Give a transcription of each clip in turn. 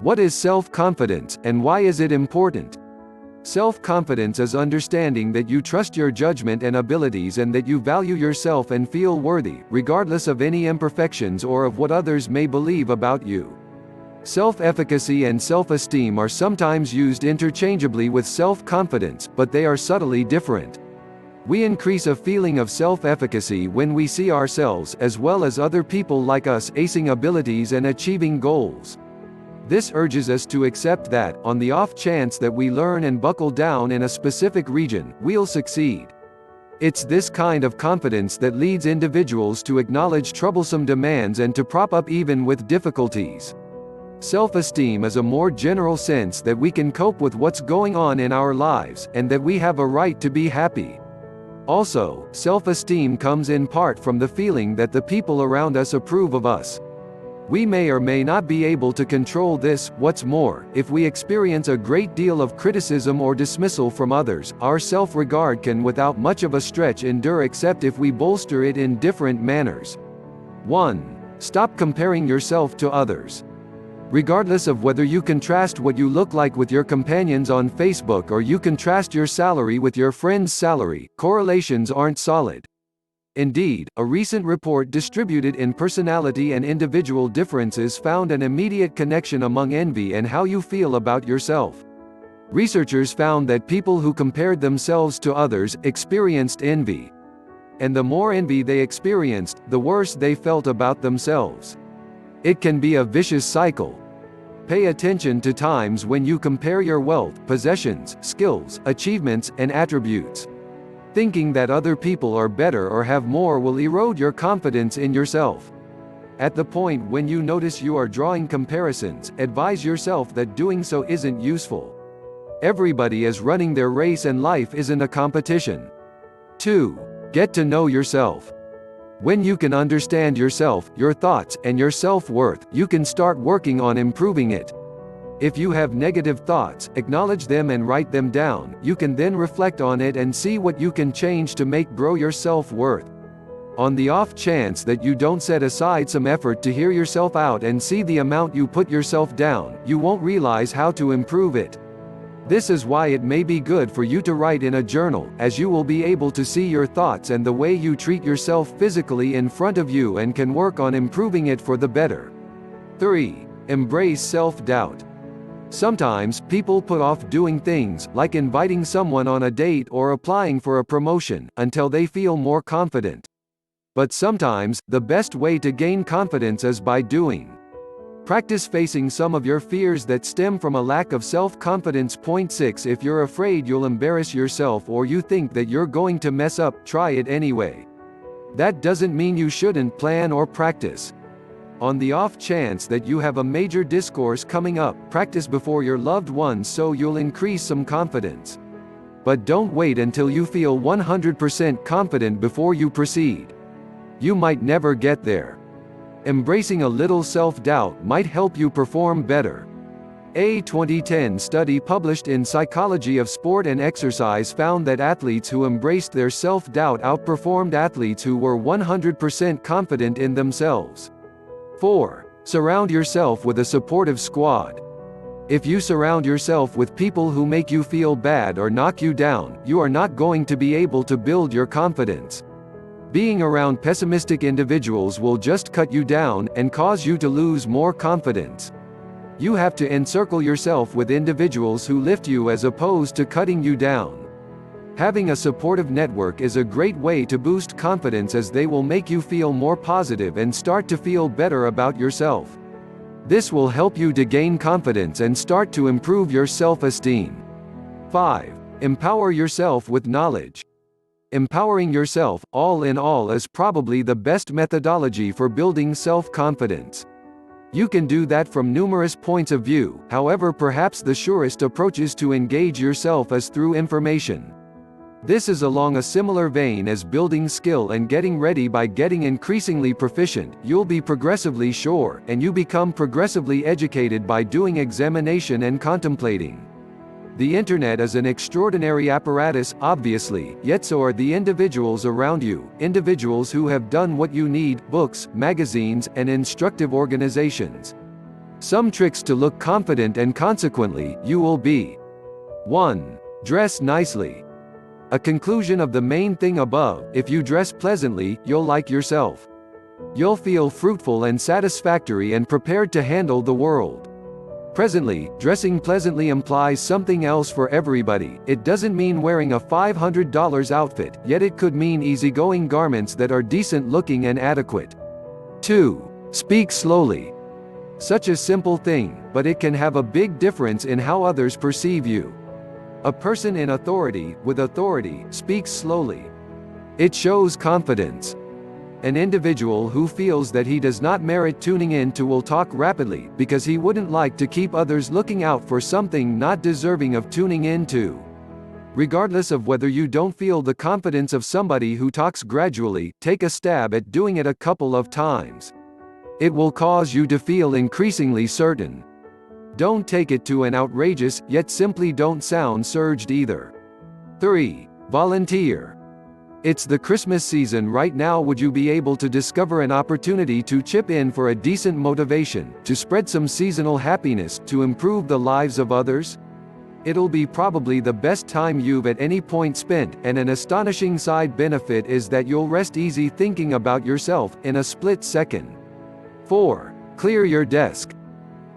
What is self-confidence, and why is it important? Self-confidence is understanding that you trust your judgment and abilities and that you value yourself and feel worthy, regardless of any imperfections or of what others may believe about you. Self-efficacy and self-esteem are sometimes used interchangeably with self-confidence, but they are subtly different. We increase a feeling of self-efficacy when we see ourselves, as well as other people like us, acing abilities and achieving goals. This urges us to accept that, on the off chance that we learn and buckle down in a specific region, we'll succeed. It's this kind of confidence that leads individuals to acknowledge troublesome demands and to prop up even with difficulties. Self-esteem is a more general sense that we can cope with what's going on in our lives, and that we have a right to be happy. Also, self-esteem comes in part from the feeling that the people around us approve of us. We may or may not be able to control this. What's more, if we experience a great deal of criticism or dismissal from others, our self-regard can without much of a stretch endure except if we bolster it in different manners. 1. Stop comparing yourself to others. Regardless of whether you contrast what you look like with your companions on Facebook or you contrast your salary with your friend's salary, correlations aren't solid. Indeed, a recent report distributed in Personality and Individual Differences found an immediate connection among envy and how you feel about yourself. Researchers found that people who compared themselves to others experienced envy. And the more envy they experienced, the worse they felt about themselves. It can be a vicious cycle. Pay attention to times when you compare your wealth, possessions, skills, achievements, and attributes. Thinking that other people are better or have more will erode your confidence in yourself. At the point when you notice you are drawing comparisons, advise yourself that doing so isn't useful. Everybody is running their race and life isn't a competition. 2. Get to know yourself. When you can understand yourself, your thoughts, and your self-worth, you can start working on improving it. If you have negative thoughts, acknowledge them and write them down. You can then reflect on it and see what you can change to make grow your self-worth. On the off chance that you don't set aside some effort to hear yourself out and see the amount you put yourself down, you won't realize how to improve it. This is why it may be good for you to write in a journal, as you will be able to see your thoughts and the way you treat yourself physically in front of you and can work on improving it for the better. 3. Embrace self-doubt. Sometimes, people put off doing things, like inviting someone on a date or applying for a promotion, until they feel more confident. But sometimes, the best way to gain confidence is by doing. Practice facing some of your fears that stem from a lack of self-confidence. 6. If you're afraid you'll embarrass yourself or you think that you're going to mess up, try it anyway. That doesn't mean you shouldn't plan or practice. On the off chance that you have a major discourse coming up, practice before your loved ones so you'll increase some confidence. But don't wait until you feel 100% confident before you proceed. You might never get there. Embracing a little self-doubt might help you perform better. A 2010 study published in Psychology of Sport and Exercise found that athletes who embraced their self-doubt outperformed athletes who were 100% confident in themselves. 4. Surround yourself with a supportive squad. If you surround yourself with people who make you feel bad or knock you down, you are not going to be able to build your confidence. Being around pessimistic individuals will just cut you down and cause you to lose more confidence. You have to encircle yourself with individuals who lift you as opposed to cutting you down. Having a supportive network is a great way to boost confidence, as they will make you feel more positive and start to feel better about yourself. This will help you to gain confidence and start to improve your self-esteem. 5. Empower yourself with knowledge. Empowering yourself, all in all, is probably the best methodology for building self-confidence. You can do that from numerous points of view, however perhaps the surest approach is to engage yourself is through information. This is along a similar vein as building skill and getting ready. By getting increasingly proficient, you'll be progressively sure, and you become progressively educated by doing examination and contemplating. The internet is an extraordinary apparatus, obviously, yet so are the individuals around you, individuals who have done what you need: books, magazines, and instructive organizations. Some tricks to look confident and consequently, you will be 1. Dress nicely. A conclusion of the main thing above, if you dress pleasantly, you'll like yourself. You'll feel fruitful and satisfactory and prepared to handle the world. Presently, dressing pleasantly implies something else for everybody. It doesn't mean wearing a $500 outfit, yet it could mean easygoing garments that are decent looking and adequate. 2. Speak slowly. Such a simple thing, but it can have a big difference in how others perceive you. A person in authority, with authority, speaks slowly. It shows confidence. An individual who feels that he does not merit tuning in to will talk rapidly, because he wouldn't like to keep others looking out for something not deserving of tuning in to. Regardless of whether you don't feel the confidence of somebody who talks gradually, take a stab at doing it a couple of times. It will cause you to feel increasingly certain. Don't take it to an outrageous, yet simply don't sound surged either. 3. Volunteer. It's the Christmas season right now. Would you be able to discover an opportunity to chip in for a decent motivation, to spread some seasonal happiness, to improve the lives of others? It'll be probably the best time you've at any point spent, and an astonishing side benefit is that you'll rest easy thinking about yourself in a split second. 4. Clear your desk.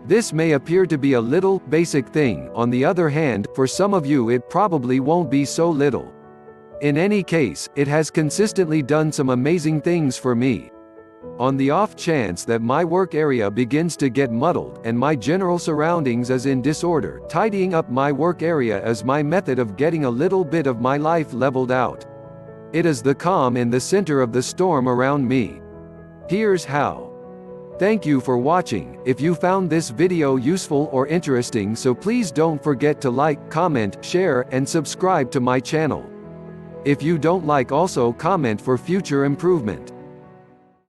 This may appear to be a little, basic thing. On the other hand, for some of you it probably won't be so little. In any case, it has consistently done some amazing things for me. On the off chance that my work area begins to get muddled, and my general surroundings is in disorder, tidying up my work area is my method of getting a little bit of my life leveled out. It is the calm in the center of the storm around me. Here's how. Thank you for watching. If you found this video useful or interesting, so please don't forget to like, comment, share, and subscribe to my channel. If you don't like, also comment for future improvement.